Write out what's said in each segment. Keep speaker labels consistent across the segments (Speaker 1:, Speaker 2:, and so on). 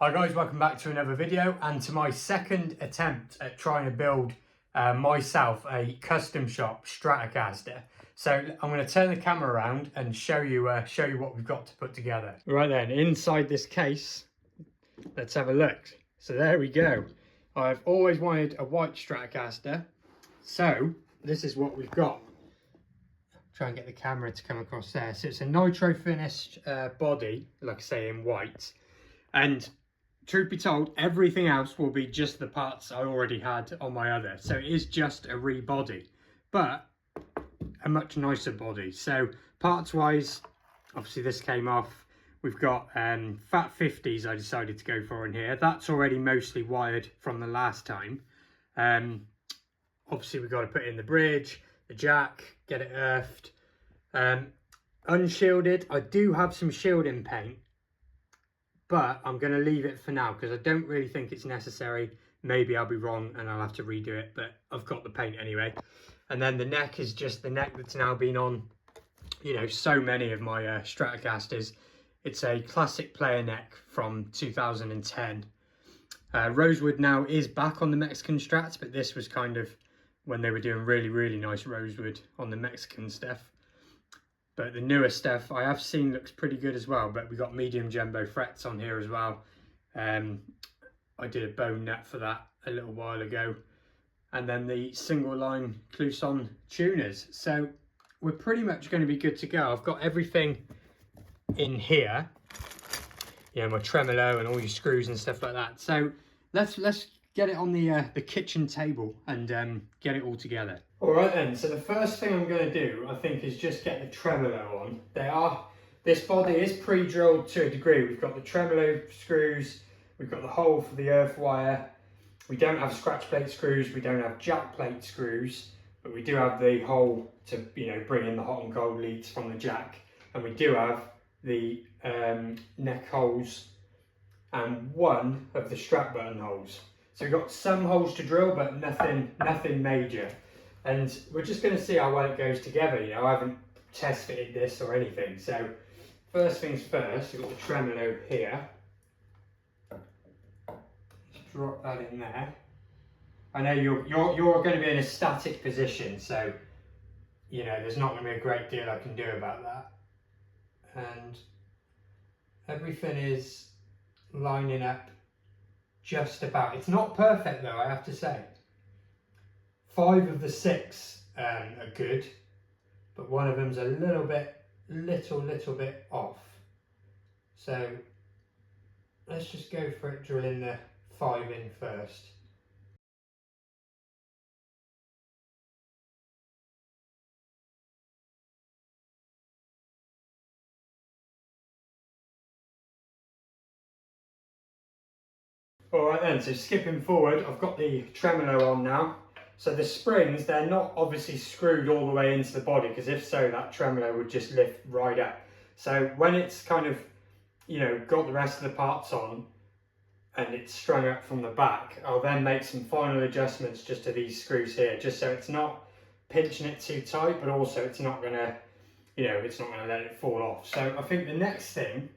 Speaker 1: Hi guys, welcome back to another video and to my second attempt at trying to build myself a custom shop Stratocaster. So I'm going to turn the camera around and show you what we've got to put together. Right then, inside this case, let's have a look. So there we go. I've always wanted a white Stratocaster, so this is what we've got. Try and get the camera to come across there. So it's a nitro finished body, like I say, in white, and truth be told, everything else will be just the parts I already had on my other. So it is just a rebody, but a much nicer body. So parts wise, obviously this came off. We've got fat 50s I decided to go for in here. That's already mostly wired from the last time. Obviously we've got to put in the bridge, the jack, get it earthed. Unshielded, I do have some shielding paint, but I'm going to leave it for now because I don't really think it's necessary. Maybe I'll be wrong and I'll have to redo it, but I've got the paint anyway. And then the neck is just the neck that's now been on, you know, so many of my Stratocasters. It's a classic player neck from 2010. Rosewood now is back on the Mexican Strats, but this was kind of when they were doing really nice rosewood on the Mexican stuff. But the newer stuff I have seen looks pretty good as well. But we got medium jumbo frets on here as well. I did a bone nut for that a little while ago. And then the single line Clusson tuners. So we're pretty much going to be good to go. I've got everything in here. You know, my tremolo and all your screws and stuff like that. So let's get it on the kitchen table and get it all together. Alright then, so the first thing I'm going to do, I think, is just get the tremolo on. This body is pre-drilled to a degree. We've got the tremolo screws, we've got the hole for the earth wire. We don't have scratch plate screws, we don't have jack plate screws, but we do have the hole to, you know, bring in the hot and cold leads from the jack. And we do have the neck holes and one of the strap button holes. So we've got some holes to drill, but nothing major. And we're just going to see how well it goes together. You know, I haven't test fitted this or anything. So first things first, we've got the tremolo here. Just drop that in there. I know you're going to be in a static position, so you know there's not going to be a great deal I can do about that. And everything is lining up just about. It's not perfect though, I have to say. 5 of the 6 are good, but one of them's a little bit off. So let's just go for it, drilling the 5 in first. Alright then, so skipping forward, I've got the tremolo on now. So the springs, they're not obviously screwed all the way into the body, because if so, that tremolo would just lift right up. So when it's kind of, you know, got the rest of the parts on and it's strung up from the back, I'll then make some final adjustments just to these screws here, just so it's not pinching it too tight, but also it's not gonna, you know, it's not gonna let it fall off. So I think the next thing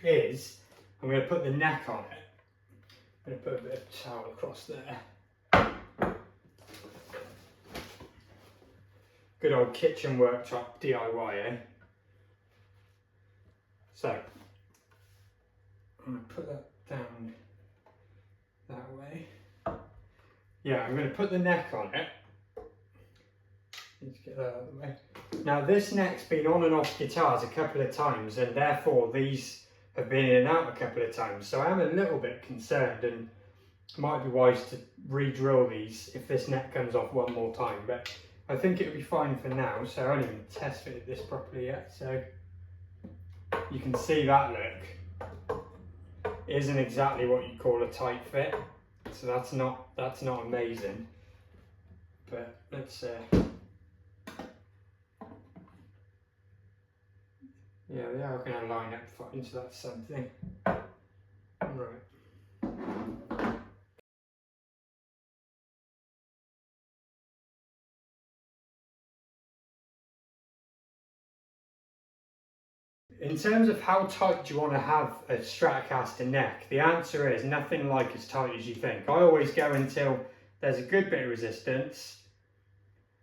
Speaker 1: is I'm gonna put the neck on it. I'm going to put a bit of towel across there. Good old kitchen worktop DIY, eh? So, I'm going to put that down that way. Yeah, I'm going to put the neck on it. Let's get that out of the way. Now this neck's been on and off guitars a couple of times, and therefore these have been in and out a couple of times, so I am a little bit concerned, and it might be wise to re-drill these if this neck comes off one more time, but I think it'll be fine for now. So I haven't even test fitted this properly yet, so you can see that look. It isn't exactly what you call a tight fit, so that's not amazing, but let's yeah, they are going to line up fine, so that's something. Right. In terms of how tight do you want to have a Stratocaster neck, the answer is nothing like as tight as you think. I always go until there's a good bit of resistance,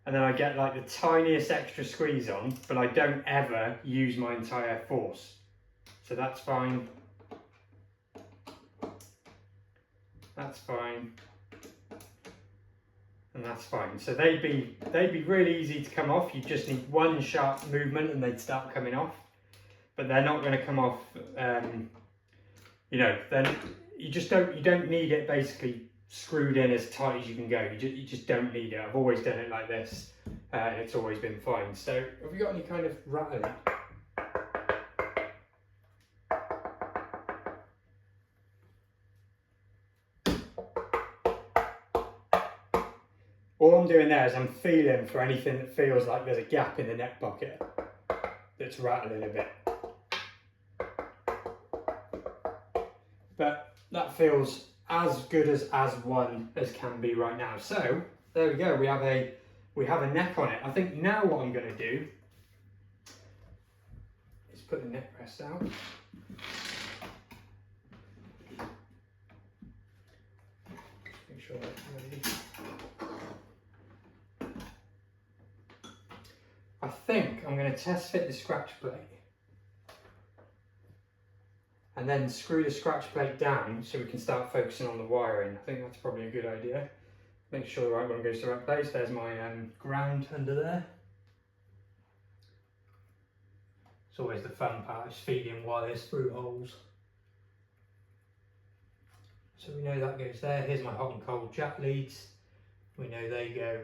Speaker 1: and then I get like the tiniest extra squeeze on, but I don't ever use my entire force. So that's fine. That's fine. And that's fine. So they'd be really easy to come off. You just need one sharp movement and they'd start coming off. But they're not going to come off, you know, then you don't need it basically screwed in as tight as you can go. You just don't need it. I've always done it like this, and it's always been fine. So have you got any kind of rattling? All I'm doing there is I'm feeling for anything that feels like there's a gap in the neck pocket that's rattling a bit. But that feels as good as one as can be right now. So there we go. We have a neck on it. I think now what I'm going to do is put the neck rest out. Make sure that's ready. I think I'm going to test fit the scratch plate and then screw the scratch plate down so we can start focusing on the wiring. I think that's probably a good idea. Make sure the right one goes to the right place. There's my ground under there. It's always the fun part, is feeding wires through holes. So we know that goes there. Here's my hot and cold jack leads. We know they go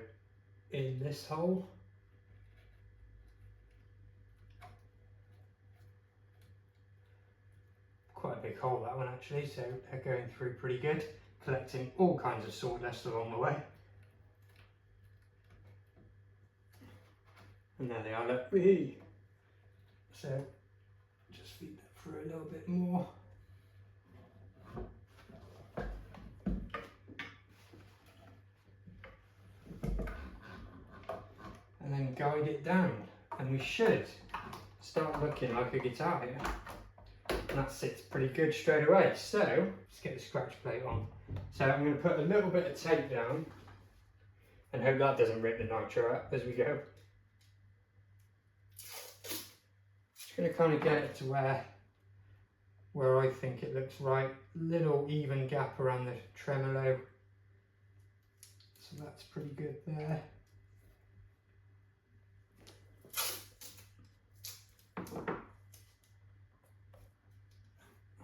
Speaker 1: in this hole. Quite a big hole, that one actually, so they're going through pretty good, collecting all kinds of sawdust along the way. And there they are, look. Whee! So just feed that through a little bit more. And then guide it down, and we should start looking like a guitar here. And that sits pretty good straight away. So let's get the scratch plate on. So I'm going to put a little bit of tape down and hope that doesn't rip the nitro up as we go. Just going to kind of get it to where I think it looks right. Little even gap around the tremolo. So that's pretty good there.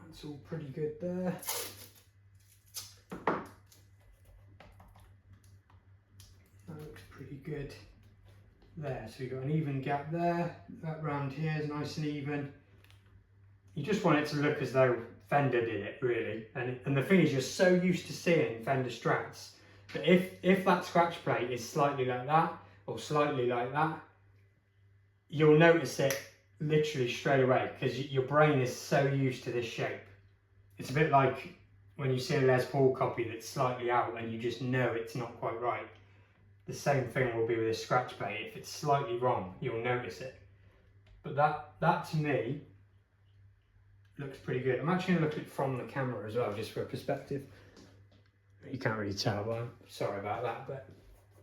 Speaker 1: That's all pretty good there. That looks pretty good there. So we've got an even gap there. That round here is nice and even. You just want it to look as though Fender did it, really. And the thing is, you're so used to seeing Fender Strats that if that scratch plate is slightly like that or slightly like that, you'll notice it literally straight away because your brain is so used to this shape. It's a bit like when you see a Les Paul copy that's slightly out and you just know it's not quite right. The same thing will be with a scratch plate. If it's slightly wrong, you'll notice it. But that to me looks pretty good. I'm actually going to look at it from the camera as well, just for a perspective. You can't really tell, but I'm sorry about that. But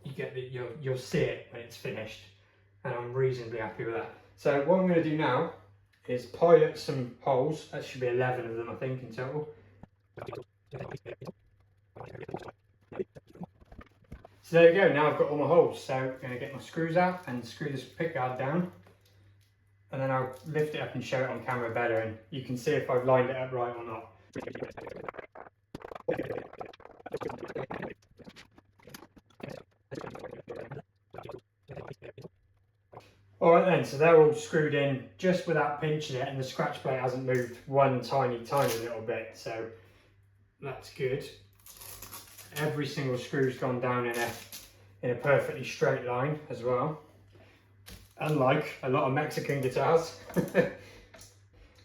Speaker 1: you get it. You'll see it when it's finished, and I'm reasonably happy with that. So what I'm going to do now is pilot some holes. That should be 11 of them, I think, in total. So there we go, now I've got all my holes. So I'm going to get my screws out and screw this pickguard down. And then I'll lift it up and show it on camera better, and you can see if I've lined it up right or not. Alright then, so they're all screwed in just without pinching it, and the scratch plate hasn't moved one tiny little bit, so that's good. Every single screw's gone down in a perfectly straight line as well, unlike a lot of Mexican guitars.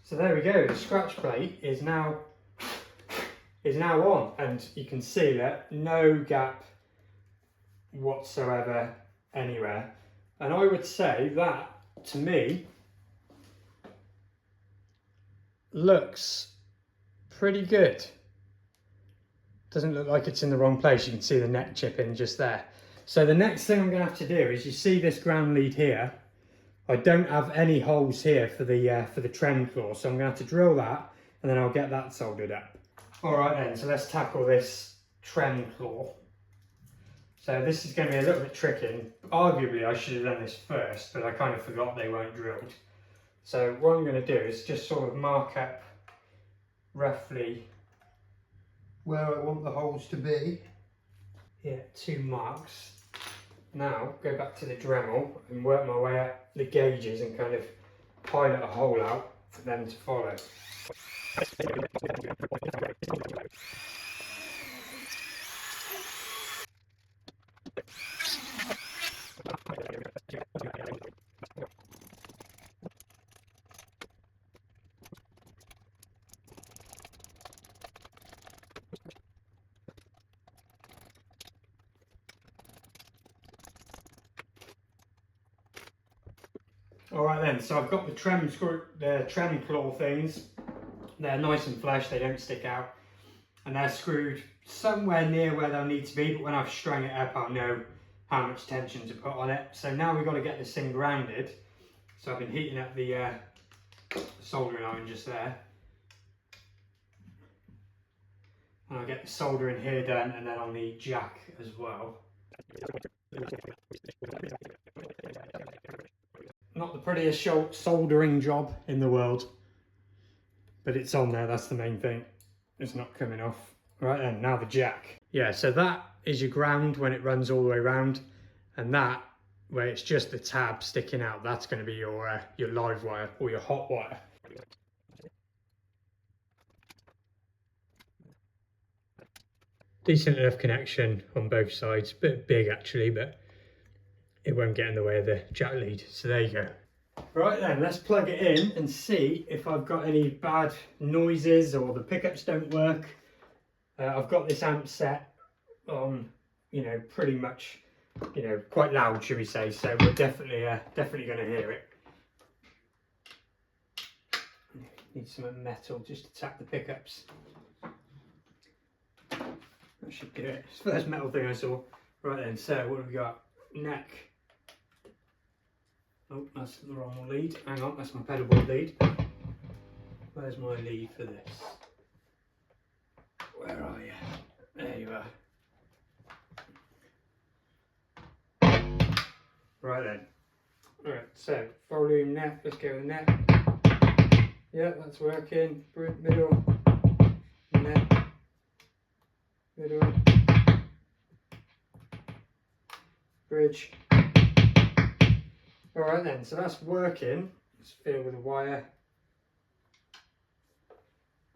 Speaker 1: So there we go, the scratch plate is now on, and you can see that no gap whatsoever anywhere. And I would say that, to me, looks pretty good. Doesn't look like it's in the wrong place. You can see the neck chipping just there. So the next thing I'm going to have to do is, you see this ground lead here. I don't have any holes here for the trem claw, so I'm going to have to drill that, and then I'll get that soldered up. All right then, so let's tackle this trem claw. So this is going to be a little bit tricky. Arguably I should have done this first, but I kind of forgot they weren't drilled. So what I'm going to do is just sort of mark up roughly where I want the holes to be. Yeah, 2 marks. Now go back to the Dremel and work my way up the gauges and kind of pilot a hole out for them to follow. Alright then, so I've got the trem claw things. They're nice and flush, they don't stick out. And they're screwed somewhere near where they'll need to be, but when I've strung it up I'll know how much tension to put on it. So now we've got to get this thing grounded. So I've been heating up the soldering iron just there. And I'll get the soldering here done, and then on the jack as well. Not the prettiest soldering job in the world, but it's on there, that's the main thing. It's not coming off. Right then, now the jack. Yeah, so that is your ground when it runs all the way around, and that, where it's just the tab sticking out, that's going to be your live wire or your hot wire. Decent enough connection on both sides, a bit big actually, but it won't get in the way of the jack lead. So there you go. Right then, let's plug it in and see if I've got any bad noises or the pickups don't work. I've got this amp set on, you know, pretty much, you know, quite loud, should we say, so we're definitely going to hear it. Need some metal just to tap the pickups. That should do it. It's the first metal thing I saw. Right then, so what have we got? Neck. Oh, that's the wrong lead. Hang on, that's my pedal board lead. Where's my lead for this? Where are you? There you are. Right then. Alright, so volume neck, let's go with neck. Yeah, that's working. Middle, neck, middle, bridge. Alright then, so that's working. Let's feel with the wire.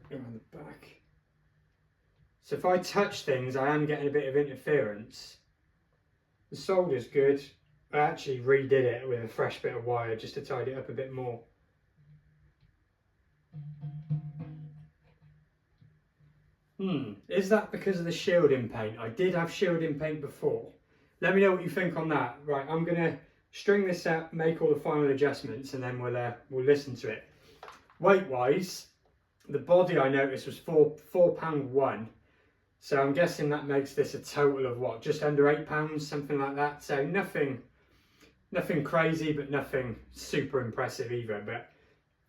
Speaker 1: Go on the back. So if I touch things, I am getting a bit of interference. The solder's good. I actually redid it with a fresh bit of wire just to tidy it up a bit more. Is that because of the shielding paint? I did have shielding paint before. Let me know what you think on that. Right, I'm gonna string this out, make all the final adjustments, and then we'll listen to it. Weight wise, the body I noticed was £4.1. So I'm guessing that makes this a total of what, just under £8, something like that. So nothing crazy, but nothing super impressive either. But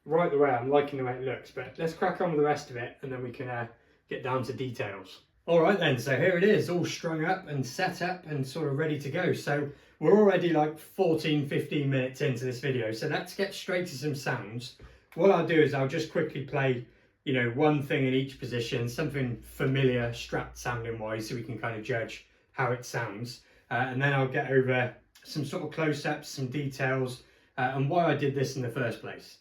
Speaker 1: right the way, I'm liking the way it looks. But let's crack on with the rest of it, and then we can get down to details. All right then, so here it is, all strung up and set up and sort of ready to go. So we're already like 14-15 minutes into this video, so let's get straight to some sounds. What I'll do is I'll just quickly play, you know, one thing in each position, something familiar Strat sounding wise, so we can kind of judge how it sounds. And then I'll get over some sort of close-ups, some details, and why I did this in the first place.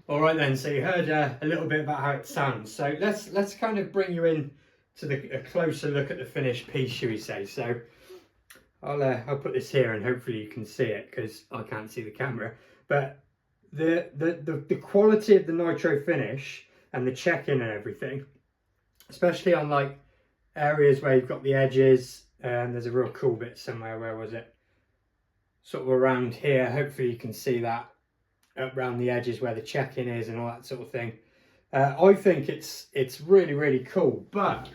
Speaker 1: All right then, so you heard a little bit about how it sounds. So let's kind of bring you in to a closer look at the finished piece, shall we say. So I'll put this here and hopefully you can see it because I can't see the camera. But the quality of the nitro finish and the check-in and everything, especially on like areas where you've got the edges, and there's a real cool bit somewhere, where was it? Sort of around here, hopefully you can see that, up around the edges where the check-in is and all that sort of thing. I think it's really, really cool, but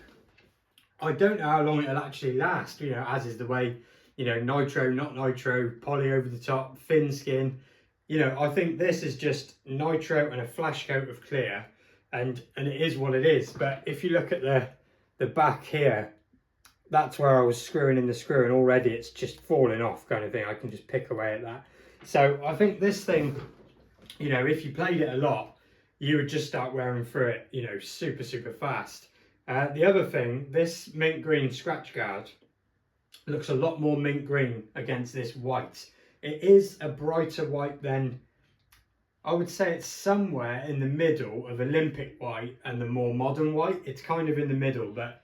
Speaker 1: I don't know how long it'll actually last, you know, as is the way, you know, nitro, not nitro, poly over the top, thin skin. You know, I think this is just nitro and a flash coat of clear, and it is what it is. But if you look at the back here, that's where I was screwing in the screw, and already it's just falling off kind of thing. I can just pick away at that. So I think this thing, you know, if you played it a lot, you would just start wearing through it, you know, super, super fast. The other thing, this mint green scratch guard looks a lot more mint green against this white. It is a brighter white than, I would say it's somewhere in the middle of Olympic white and the more modern white. It's kind of in the middle, but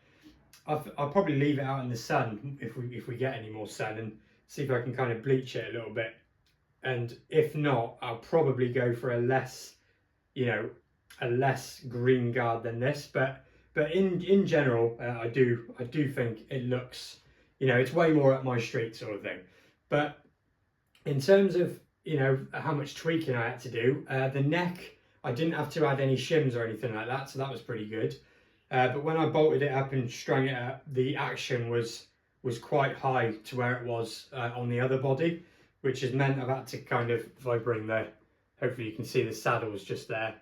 Speaker 1: I'll probably leave it out in the sun if we get any more sun, and see if I can kind of bleach it a little bit. And if not, I'll probably go for a less, you know, a less green guard than this. But in general, I do think it looks, you know, it's way more up my street sort of thing. But in terms of, you know, how much tweaking I had to do, the neck, I didn't have to add any shims or anything like that, so that was pretty good. But when I bolted it up and strung it up, the action was quite high to where it was on the other body, which has meant I've had to kind of, if I bring hopefully you can see the saddles just there,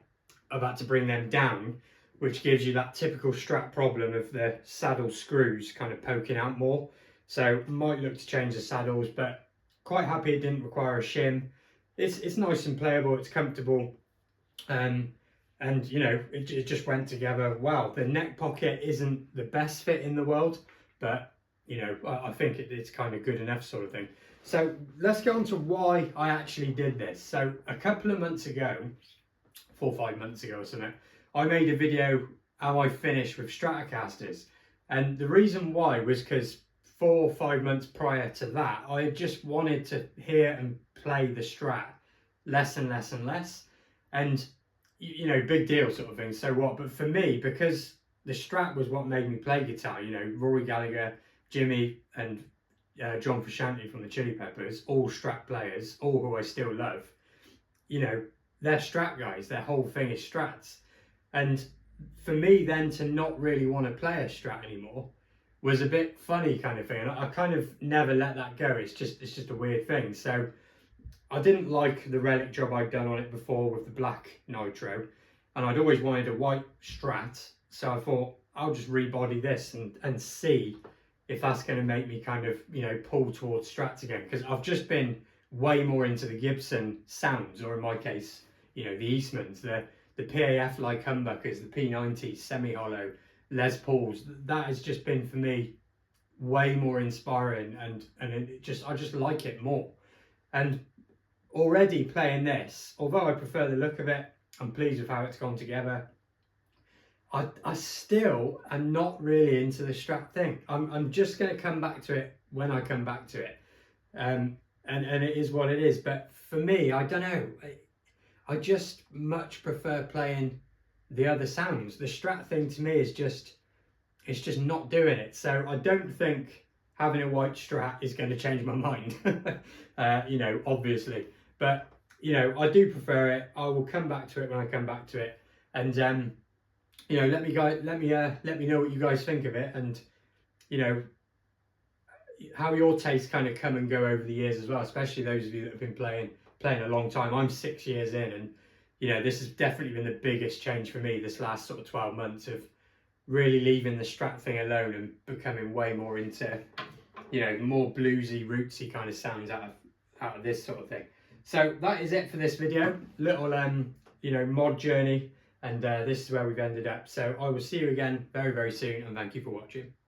Speaker 1: I've had to bring them down, which gives you that typical Strat problem of the saddle screws kind of poking out more. So might look to change the saddles, but quite happy it didn't require a shim. It's nice and playable, it's comfortable, and you know, it just went together well. The neck pocket isn't the best fit in the world, but you know, I think it's kind of good enough sort of thing. So let's go on to why I actually did this. So a couple of months ago, 4 or 5 months ago or something, I made a video how I finished with Stratocasters, and the reason why was because 4 or 5 months prior to that, I had just wanted to hear and play the Strat less and less and less, and you know, big deal sort of thing, so what. But for me, because the Strat was what made me play guitar, you know, Rory Gallagher, Jimmy and John Frusciante from the Chili Peppers, all Strat players, all who I still love, you know, they're Strat guys, their whole thing is Strats. And for me then to not really want to play a Strat anymore was a bit funny kind of thing, and I kind of never let that go. It's just a weird thing. So I didn't like the relic job I'd done on it before with the black nitro, and I'd always wanted a white Strat, so I thought I'll just rebody this and see if that's going to make me kind of, you know, pull towards Strats again, because I've just been way more into the Gibson sounds, or in my case, you know, the Eastmans, the the PAF like humbuckers, the P90s, semi-hollow, Les Pauls, that has just been for me way more inspiring, and I just like it more. And already playing this, although I prefer the look of it, I'm pleased with how it's gone together. I still am not really into the Strat thing. I'm just going to come back to it when I come back to it, and it is what it is. But for me, I don't know. I just much prefer playing the other sounds. The Strat thing to me is it's just not doing it. So I don't think having a white Strat is going to change my mind. You know, obviously, but you know, I do prefer it. I will come back to it when I come back to it, and you know, let me know what you guys think of it, and you know, how your tastes kind of come and go over the years as well, especially those of you that have been playing a long time. I'm 6 years in, and you know, this has definitely been the biggest change for me this last sort of 12 months of really leaving the Strat thing alone and becoming way more into, you know, more bluesy, rootsy kind of sounds out of this sort of thing. So that is it for this video. Little you know, mod journey, and this is where we've ended up. So I will see you again very, very soon, and thank you for watching.